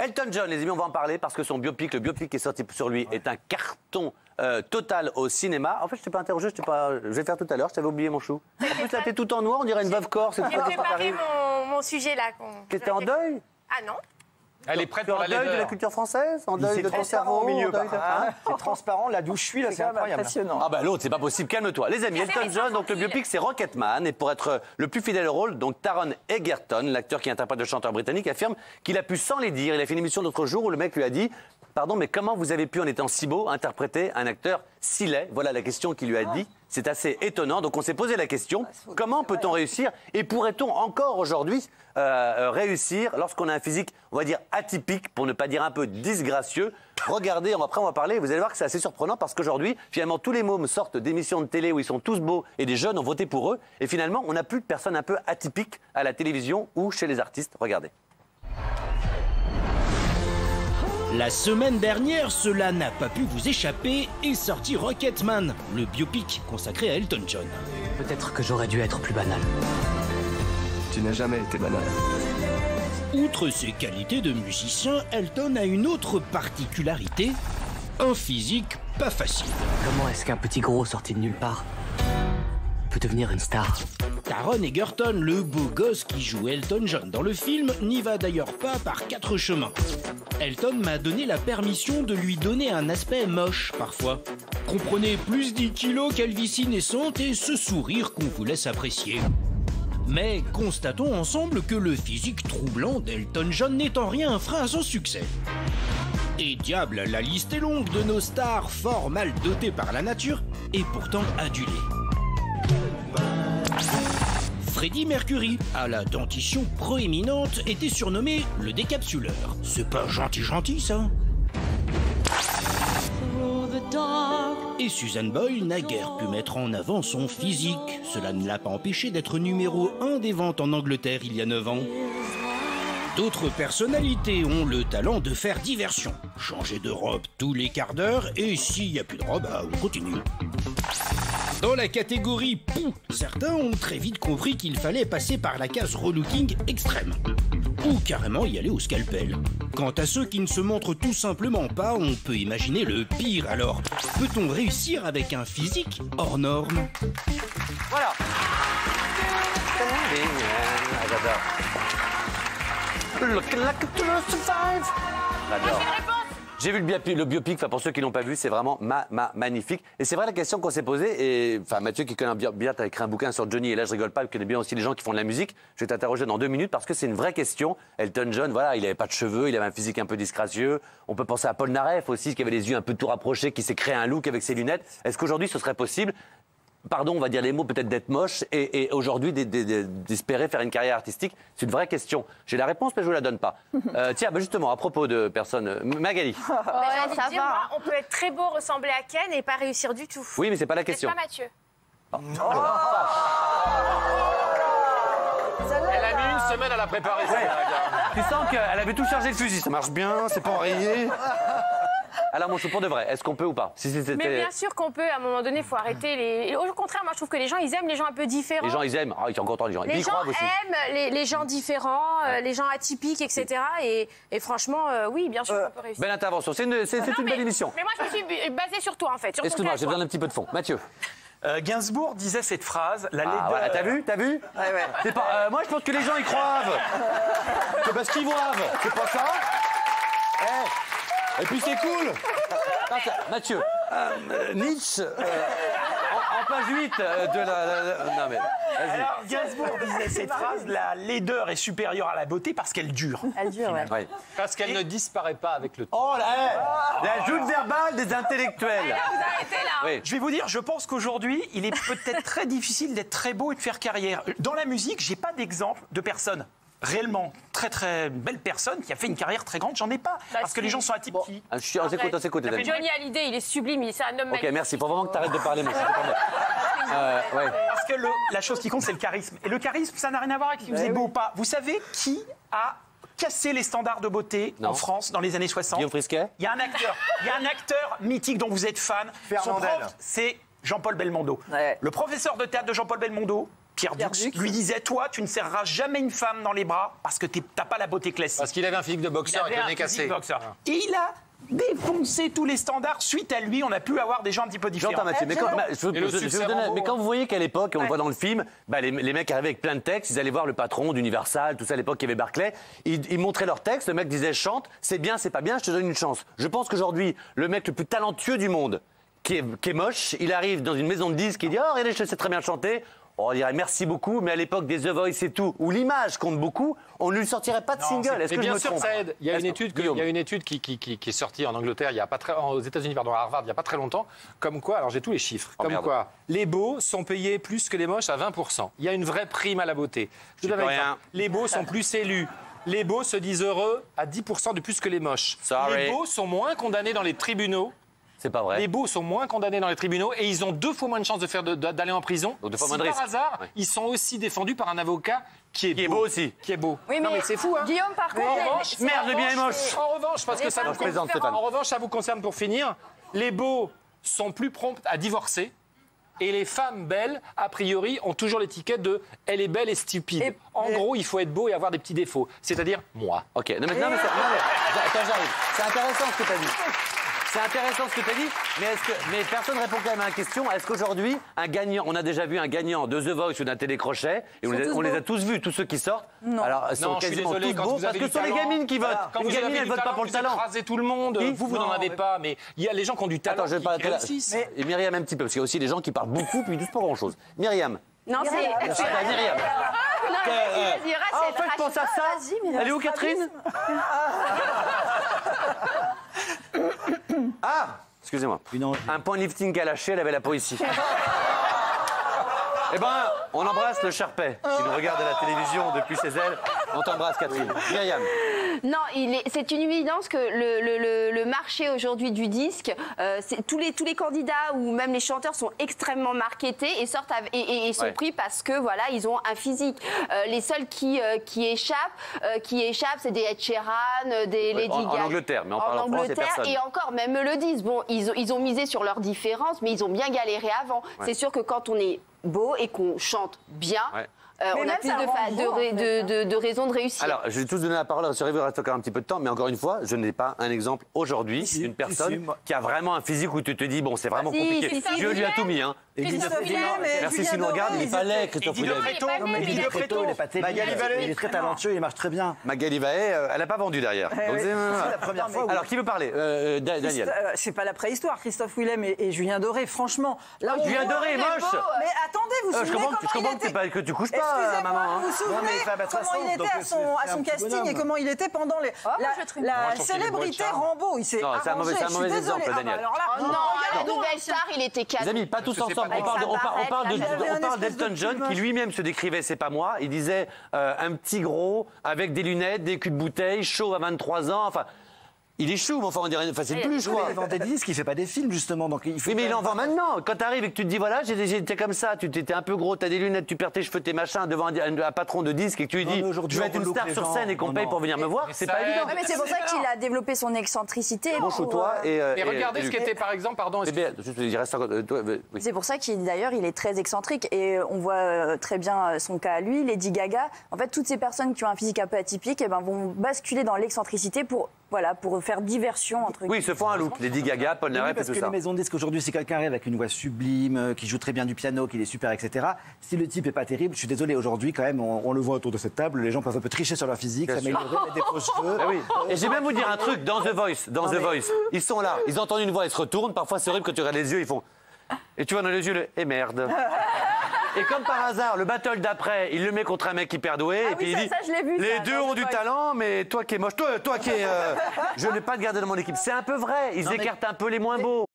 Elton John, les amis, on va en parler parce que son biopic, le biopic qui est sorti sur lui, est un carton total au cinéma. En fait, je t'ai pas interrogé, je vais le faire tout à l'heure, je t'avais oublié mon chou. En plus, là, t'es tout en noir, on dirait une veuve corse. J'ai préparé mon sujet là. T'étais en deuil? Ah non. Elle est prête Tu es pour en la deuil de la laideur. culture française? En deuil de ton cerveau? au milieu. en deuil de- Hein C'est transparent, là d'où je suis, là, c'est incroyable. Impressionnant. Ah bah l'autre, c'est pas possible, calme-toi. Les amis, Elton John, donc le biopic c'est Rocketman, et pour être le plus fidèle au rôle, donc Taron Egerton, l'acteur qui interprète le chanteur britannique, affirme qu'il a pu sans les dire. Il a fait une émission l'autre jour où le mec lui a dit « Pardon, mais comment vous avez pu, en étant si beau, interpréter un acteur si laid ?» Voilà la question qu'il lui a dit. C'est assez étonnant. Donc on s'est posé la question, comment peut-on réussir et pourrait-on encore aujourd'hui réussir lorsqu'on a un physique, on va dire, atypique, pour ne pas dire un peu disgracieux? Regardez, après on va parler, vous allez voir que c'est assez surprenant parce qu'aujourd'hui, finalement, tous les mômes sortent d'émissions de télé où ils sont tous beaux et des jeunes ont voté pour eux. Et finalement, on n'a plus de personnes un peu atypiques à la télévision ou chez les artistes. Regardez. La semaine dernière, cela n'a pas pu vous échapper, est sorti Rocketman, le biopic consacré à Elton John. Peut-être que j'aurais dû être plus banal. Tu n'as jamais été banal. Outre ses qualités de musicien, Elton a une autre particularité, un physique pas facile. Comment est-ce qu'un petit gros sorti de nulle part peut devenir une star? Taron Egerton, le beau gosse qui joue Elton John dans le film, n'y va d'ailleurs pas par 4 chemins. Elton m'a donné la permission de lui donner un aspect moche parfois. Comprenez, plus 10 kilos calvitie naissante et ce sourire qu'on vous laisse apprécier. Mais constatons ensemble que le physique troublant d'Elton John n'est en rien un frein à son succès. Et diable, la liste est longue de nos stars fort mal dotées par la nature et pourtant adulées. Freddie Mercury, à la dentition proéminente, était surnommé le décapsuleur. C'est pas gentil ça? Et Susan Boyle n'a guère pu mettre en avant son physique. Cela ne l'a pas empêché d'être numéro 1 des ventes en Angleterre il y a 9 ans. D'autres personnalités ont le talent de faire diversion. Changer de robe tous les quarts d'heure et s'il n'y a plus de robe, on continue. Dans la catégorie pou, certains ont très vite compris qu'il fallait passer par la case relooking extrême. Ou carrément y aller au scalpel. Quant à ceux qui ne se montrent tout simplement pas, on peut imaginer le pire. Alors, peut-on réussir avec un physique hors norme? Voilà. J'adore. Looking like a true survive. J'adore. J'ai vu le biopic, enfin pour ceux qui l'ont pas vu, c'est vraiment magnifique. Et c'est vrai la question qu'on s'est posée, et enfin Mathieu qui connaît bien, tu as écrit un bouquin sur Johnny, et là je rigole pas, il connaît bien aussi les gens qui font de la musique. Je vais t'interroger dans 2 minutes parce que c'est une vraie question. Elton John, voilà, il avait pas de cheveux, il avait un physique un peu disgracieux. On peut penser à Paul Naref aussi, qui avait les yeux un peu tout rapprochés, qui s'est créé un look avec ses lunettes. Est-ce qu'aujourd'hui ce serait possible, pardon, on va dire les mots, peut-être d'être moche et aujourd'hui d'espérer faire une carrière artistique? C'est une vraie question. J'ai la réponse, mais je ne vous la donne pas. Tiens, justement, à propos de personnes... Magali. J'ai envie de dire, moi, on peut être très beau, ressembler à Ken et pas réussir du tout. Oui, mais c'est pas la question. C'est pas Mathieu. Elle a mis 1 semaine à la préparer. Tu sens qu'elle avait tout chargé le fusil. Ça marche bien, c'est pas enrayé. Alors, mon chou, pour de vrai, est-ce qu'on peut ou pas? Mais bien sûr qu'on peut, à un moment donné, il faut arrêter les... Au contraire, moi je trouve que les gens, ils aiment les gens un peu différents. Les gens, ils aiment. Ah, ils sont contents, les gens. Les Ils gens croient aussi. aiment les gens différents, les gens atypiques, etc. Et franchement, oui, bien sûr qu'on peut réussir. Belle intervention. C'est une belle émission. Mais moi, je me suis basée sur toi, en fait. Excuse-moi, j'ai besoin d'un petit peu de fond. Mathieu. Gainsbourg disait cette phrase, la laideur... Voilà, t'as vu? C'est pas, moi, je pense que les gens y croient. C'est parce qu'ils voient. C'est pas ça? Et puis c'est cool. Mathieu, Nietzsche, en page 8 de la... Non mais, vas-y. Alors, Gainsbourg disait cette phrase, la laideur est supérieure à la beauté parce qu'elle dure. Elle dure, ouais. Ouais. Parce qu'elle ne disparaît pas avec le temps. Oh là, la joute verbale des intellectuels. Vous arrêtez là. Oui. Je vais vous dire, je pense qu'aujourd'hui, il est peut-être très difficile d'être très beau et de faire carrière. Dans la musique, j'ai pas d'exemple de personne réellement très belle personne qui a fait une carrière très grande. J'en ai pas. Parce que les gens sont atypiques. On s'écoute, les amis. Johnny Hallyday, il est sublime, c'est un homme Ok, magnifique. merci. Faut vraiment que tu arrêtes de parler, moi. Ouais. Parce que la chose qui compte, c'est le charisme. Et le charisme, ça n'a rien à voir avec si vous êtes beau ou pas. Vous savez qui a cassé les standards de beauté en France dans les années 60? Guillaume Frisquet. Il y a un acteur mythique dont vous êtes fan. Son Fernandel. prof, c'est Jean-Paul Belmondo. Ouais. Le professeur de théâtre de Jean-Paul Belmondo, Pierre Dux, lui disait, toi, tu ne serreras jamais une femme dans les bras parce que t'as pas la beauté classique. Parce qu'il avait un physique de boxeur avec le nez cassé. Et il a défoncé tous les standards. Suite à lui, on a pu avoir des gens un petit peu différents. J'entends Mathieu, mais quand vous voyez qu'à l'époque, on le voit dans le film, les mecs arrivaient avec plein de textes, ils allaient voir le patron d'Universal, tout ça à l'époque, il y avait Barclay, ils montraient leurs textes, le mec disait chante, c'est bien, c'est pas bien, je te donne une chance. Je pense qu'aujourd'hui, le mec le plus talentueux du monde, qui est moche, il arrive dans une maison de disques, il dit oh regardez, je sais très bien chanter. On dirait merci beaucoup, mais à l'époque des The Voice et tout, où l'image compte beaucoup, on ne lui sortirait pas de single. Est-ce que je me trompe ? Ça aide. Il y a une étude qui est sortie en Angleterre, aux États-Unis, pardon, à Harvard, il n'y a pas très longtemps, comme quoi, alors j'ai tous les chiffres, quoi, les beaux sont payés plus que les moches à 20%. Il y a une vraie prime à la beauté. Je donne un exemple. Les beaux sont plus élus. Les beaux se disent heureux à 10% de plus que les moches. Les beaux sont moins condamnés dans les tribunaux. C'est pas vrai. Les beaux sont moins condamnés dans les tribunaux et ils ont 2 fois moins de chances d'aller en prison. Donc 2 fois si moins de risque. Par hasard, ils sont aussi défendus par un avocat qui est beau aussi. Qui est beau. Oui, non mais c'est fou, hein. Guillaume, par contre, merde, bien et moche. En revanche, parce que ça vous concerne, en revanche, ça vous concerne pour finir, les beaux sont plus prompts à divorcer. Et les femmes belles, a priori, ont toujours l'étiquette de « elle est belle et stupide ». En gros, il faut être beau et avoir des petits défauts. C'est-à-dire, moi. Ok, non, mais attends, j'arrive. C'est intéressant ce que tu as dit. C'est intéressant ce que tu as dit, mais personne ne répond quand même à la question. Est-ce qu'aujourd'hui, un gagnant, on a déjà vu un gagnant de The Voice ou d'un télécrochet, et on les a tous vus, tous ceux qui sortent. Non. Alors, ils sont quasiment tous beaux, parce que ce sont les gamines qui votent. Quand Une gamine, elle ne vote pas pour le talent. Vous écrasez tout le monde. Vous n'en avez pas, mais il y a les gens qui ont du talent. Attends, je vais pas et Myriam un petit peu, parce qu'il y a aussi des gens qui parlent beaucoup, puis ils disent pas grand-chose. Myriam. Non, c'est Myriam. En fait, je pense à ça. Elle est où, Catherine? Ah, excusez-moi. Un point lifting qu'elle a lâché, elle avait la peau ici. Eh ben, on embrasse le Sharpay, qui nous regarde à la télévision depuis ses ailes. On t'embrasse, Catherine. Myriam. Non, c'est une évidence que le marché aujourd'hui du disque, tous les candidats ou même les chanteurs sont extrêmement marketés et sortent et sont pris parce que voilà, ils ont un physique. Les seuls qui échappent, c'est des Ed Sheeran, des Lady Gaga. En Angleterre, mais en parlant en France, c'est personne. Et encore, même eux le disent. Bon, ils ont misé sur leurs différences, mais ils ont bien galéré avant. Ouais. C'est sûr que quand on est beau et qu'on chante bien. Ouais. On a plus de raisons de réussir. Alors, je vais tous donner la parole. Sur il reste encore un petit peu de temps, mais encore une fois, je n'ai pas un exemple aujourd'hui d'une personne qui a vraiment un physique où tu te dis, bon, c'est vraiment compliqué. Dieu lui a tout mis, hein. Merci s'il nous regarde, il est pas laid, Christophe Willem. Il est pas terrible. Magali Vallée, il est très talentueux, il marche très bien. Magali Vallée, elle n'a pas vendu derrière. C'est la première fois. Alors, qui veut parler Daniel. C'est pas la préhistoire, Christophe Willem et Julien Doré, franchement. Julien Doré est moche. Mais attendez, vous vous souvenez je comprends que tu couches pas, maman. Vous vous souvenez comment il était à son casting et comment il était pendant la célébrité Rambo. Il s'est arrangé. C'est un mauvais exemple, Daniel. Non, la nouvelle star, il était cadeau. Les amis, pas tous ensemble. On parle d'Elton John qui lui-même se décrivait, c'est pas moi. Il disait un petit gros avec des lunettes, des culs de bouteille, chaud à 23 ans. Enfin, il est chou, mais enfin, on dirait, c'est plus, je crois. Il vend des disques, il fait pas des films, justement. Donc il faut mais il en vend maintenant. Quand tu arrives et que tu te dis, voilà, j'étais comme ça, tu étais un peu gros, t'as des lunettes, tu perds tes cheveux, tes machins devant un patron de disques et que tu lui dis, je vais être une star sur scène et qu'on paye pour venir me voir, c'est pas évident. Mais c'est pour ça qu'il a développé son excentricité. Toi et regardez ce qui était, par exemple, pardon. C'est pour ça qu'il, d'ailleurs, il est très excentrique et on voit très bien son cas à lui, Lady Gaga. En fait, toutes ces personnes qui ont un physique un peu atypique vont basculer dans l'excentricité pour faire diversion. Oui, ils se font un look. Lady Gaga, Paul Naref et tout ça. Parce que les maisons de disques aujourd'hui, si quelqu'un arrive avec une voix sublime, qui joue très bien du piano, qu'il est super, etc. Si le type est pas terrible, je suis désolé, aujourd'hui, quand même, on le voit autour de cette table, les gens peuvent un peu tricher sur leur physique, s'améliorer, mettre des faux cheveux. Oui. Et je vais même vous dire un truc, dans The Voice, ils sont là, ils entendent une voix, ils se retournent, parfois c'est horrible quand tu regardes les yeux, ils font... Et tu vois dans les yeux et merde. Et comme par hasard, le battle d'après, il le met contre un mec hyper doué. Et puis il dit, les deux ont du talent, mais toi qui es moche, toi qui es... je ne vais pas te garder dans mon équipe. C'est un peu vrai, ils écartent un peu les moins beaux.